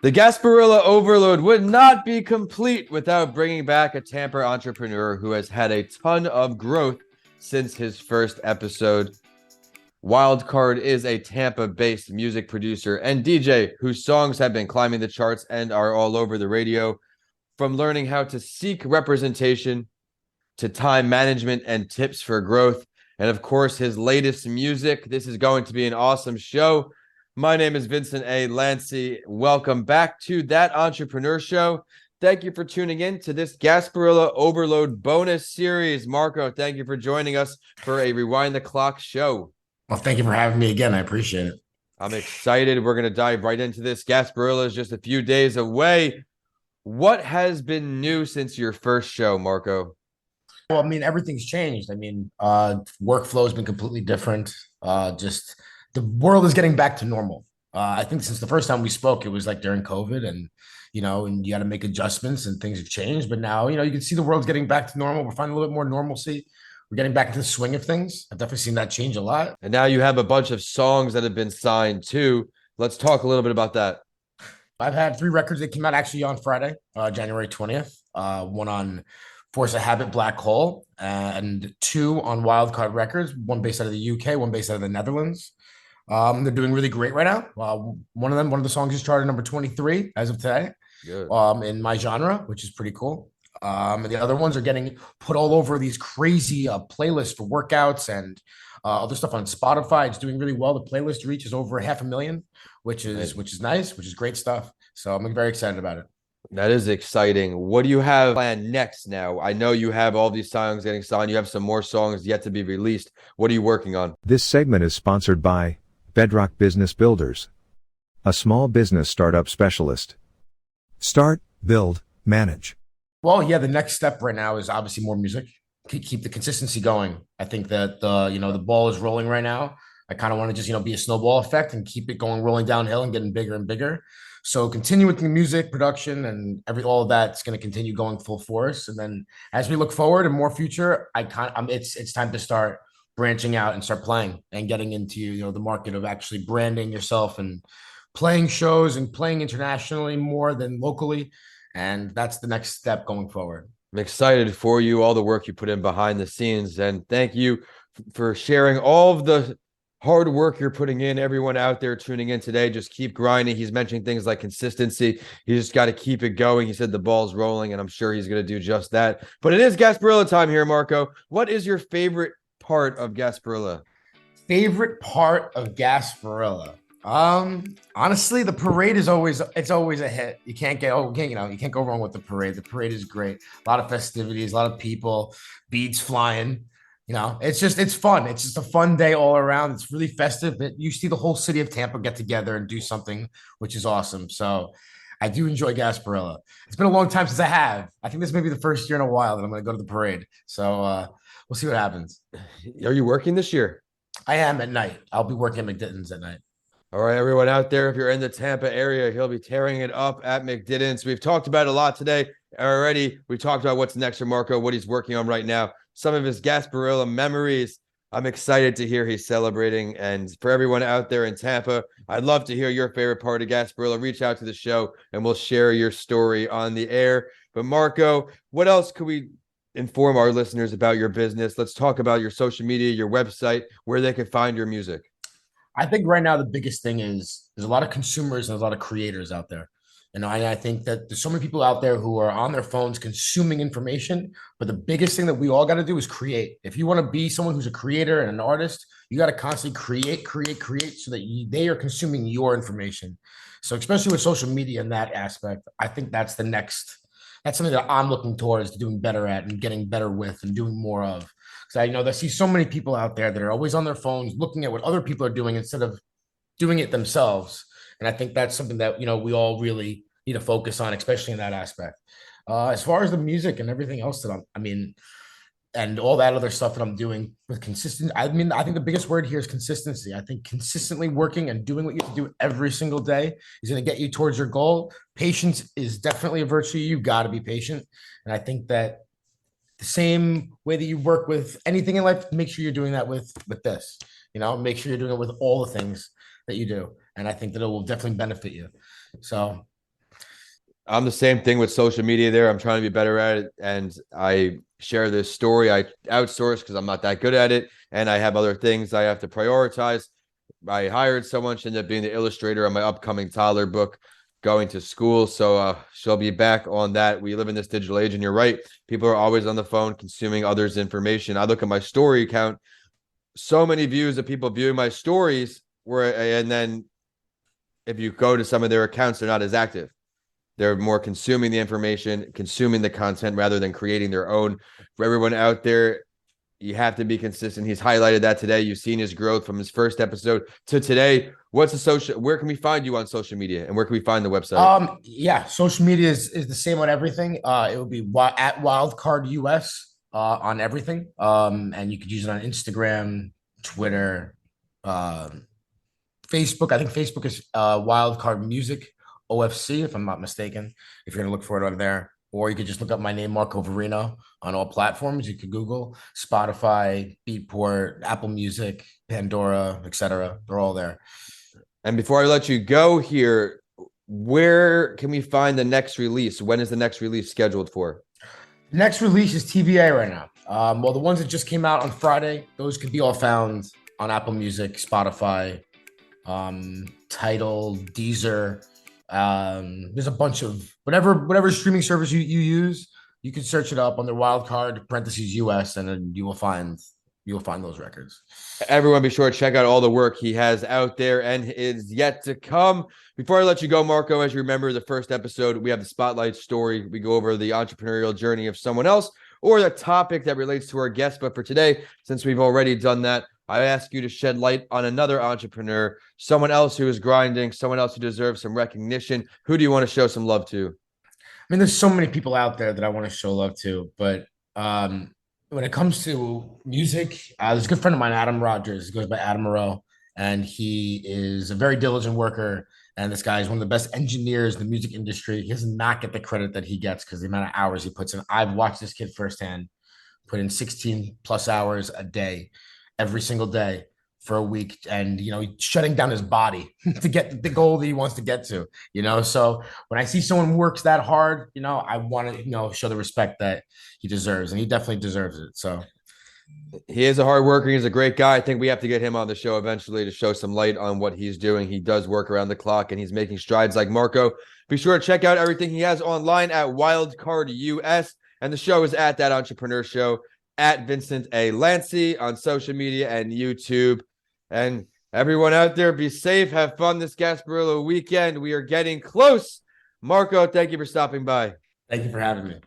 The Gasparilla Overload would not be complete without bringing back a Tampa entrepreneur who has had a ton of growth since his first episode. Wildcard is a Tampa-based music producer and DJ whose songs have been climbing the charts and are all over the radio. From learning how to seek representation to time management and tips for growth, and of course, his latest music. This is going to be an awesome show. My name is Vincent A. Lancey. Welcome back to That Entrepreneur Show. Thank you for tuning in to this Gasparilla Overload bonus series. Marco, thank you for joining us for a Rewind the Clock show. Well, thank you for having me again. I appreciate it. I'm excited. We're going to dive right into this. Gasparilla is just a few days away. What has been new since your first show, Marco? Well, I mean, everything's changed. I mean, workflow has been completely different. Just the world is getting back to normal. I think since the first time we spoke, it was like during COVID and you got to make adjustments and things have changed. But now, you can see the world's getting back to normal. We're finding a little bit more normalcy. We're getting back into the swing of things. I've definitely seen that change a lot. And now you have a bunch of songs that have been signed too. Let's talk a little bit about that. I've had 3 records that came out actually on Friday, January 20th. One on Force a Habit, Black Hole, and 2 on Wildcard Records, one based out of the UK, one based out of the Netherlands. They're doing really great right now. One of the songs is charted number 23 as of today. Good. In my genre, which is pretty cool. And the other ones are getting put all over these crazy playlists for workouts and other stuff on Spotify. It's doing really well. The playlist reach is over 500,000, which is nice, which is great stuff. So I'm very excited about it. That is exciting. What do you have planned next now? I know you have all these songs getting signed. You have some more songs yet to be released. What are you working on? This segment is sponsored by Bedrock Business Builders, a small business startup specialist. Start, build, manage. Well, yeah, the next step right now is obviously more music. Keep the consistency going. I think that the ball is rolling right now. I kind of want to just be a snowball effect and keep it going, rolling downhill and getting bigger and bigger. So continue with the music production and all of that's going to continue going full force. And then as we look forward and more future, it's time to start branching out and start playing and getting into the market of actually branding yourself and playing shows and playing internationally more than locally. And that's the next step going forward. I'm excited for you, all the work you put in behind the scenes. And thank you for sharing all of the hard work you're putting in. Everyone out there tuning in today, just keep grinding. He's mentioning things like consistency. You just got to keep it going. He said the ball's rolling, and I'm sure he's going to do just that. But it is Gasparilla time here, Marco. What is your favorite part of Gasparilla? Favorite part of Gasparilla? Honestly, the parade is always a hit. You can't go wrong with the parade. The parade is great. A lot of festivities, a lot of people, beads flying. It's fun. It's just a fun day all around. It's really festive. You see the whole city of Tampa get together and do something, which is awesome. So I do enjoy Gasparilla. It's been a long time since I have. I think this may be the first year in a while that I'm going to go to the parade. So we'll see what happens. Are you working this year? I am at night. I'll be working at McDitton's at night. All right, everyone out there, if you're in the Tampa area, he'll be tearing it up at McDitton's. We've talked about it a lot today already. We talked about what's next for Marco, what he's working on right now, some of his Gasparilla memories. I'm excited to hear he's celebrating. And for everyone out there in Tampa, I'd love to hear your favorite part of Gasparilla. Reach out to the show and we'll share your story on the air. But Marco, what else could we inform our listeners about your business? Let's talk about your social media, your website, where they can find your music. I think right now the biggest thing is there's a lot of consumers and there's a lot of creators out there. I think that there's so many people out there who are on their phones consuming information, but the biggest thing that we all got to do is create. If you want to be someone who's a creator and an artist, you got to constantly create so that they are consuming your information. So especially with social media in that aspect, I think that's something that I'm looking towards doing better at and getting better with and doing more of. Because I see so many people out there that are always on their phones looking at what other people are doing instead of doing it themselves. And I think that's something that, we all really need to focus on, especially in that aspect. As far as the music and everything else that and all that other stuff that I'm doing with I think the biggest word here is consistency. I think consistently working and doing what you have to do every single day is going to get you towards your goal. Patience is definitely a virtue. You've got to be patient. And I think that the same way that you work with anything in life, make sure you're doing that with this, make sure you're doing it with all the things that you do. And I think that it will definitely benefit you. So I'm the same thing with social media there. I'm trying to be better at it. And I share this story. I outsource because I'm not that good at it. And I have other things I have to prioritize. I hired someone. She ended up being the illustrator on my upcoming toddler book, going to school. So she'll be back on that. We live in this digital age, and you're right. People are always on the phone consuming others' information. I look at my story count, so many views of people viewing my stories, and then if you go to some of their accounts, they're not as active. They're more consuming the information, consuming the content rather than creating their own. For everyone out there, you have to be consistent. He's highlighted that today. You've seen his growth from his first episode to today. What's the social? Where can we find you on social media, and where can we find the website? Yeah, social media is the same on everything. It will be at Wildcard US on everything. And you could use it on Instagram, Twitter, Facebook. I think Facebook is Wildcard Music OFC, if I'm not mistaken. If you're gonna look for it on there, or you could just look up my name, Marco Verino, on all platforms. You could Google Spotify, Beatport, Apple Music, Pandora, etc. They're all there. And before I let you go here, where can we find the next release? When is the next release scheduled for? Next release is TBA right now. Well, the ones that just came out on Friday, those could be all found on Apple Music, Spotify, Tidal, Deezer. There's a bunch of whatever streaming service you use. You can search it up under Wildcard parentheses US, and then you will find those records. Everyone, be sure to check out all the work he has out there and is yet to come. Before I let you go, Marco, as you remember the first episode, we have the spotlight story. We go over the entrepreneurial journey of someone else or the topic that relates to our guest. But for today, since we've already done that, I ask you to shed light on another entrepreneur, someone else who is grinding, someone else who deserves some recognition. Who do you want to show some love to? I mean, there's so many people out there that I want to show love to, but when it comes to music, there's a good friend of mine, Adam Rogers. He goes by Adam Moreau, and he is a very diligent worker. And this guy is one of the best engineers in the music industry. He does not get the credit that he gets because the amount of hours he puts in. I've watched this kid firsthand put in 16 plus hours a day, every single day for a week, and shutting down his body to get the goal that he wants to get to. So when I see someone works that hard, I want to show the respect that he deserves, and he definitely deserves it. So he is a hard worker. He's a great guy. I think we have to get him on the show eventually to show some light on what he's doing. He does work around the clock, and he's making strides like Marco. Be sure to check out everything he has online at Wildcard US, and the show is at That Entrepreneur Show at Vincent A. Lancy on social media and YouTube. And everyone out there, be safe, have fun this Gasparilla weekend. We are getting close. Marco, thank you for stopping by. Thank you for having me.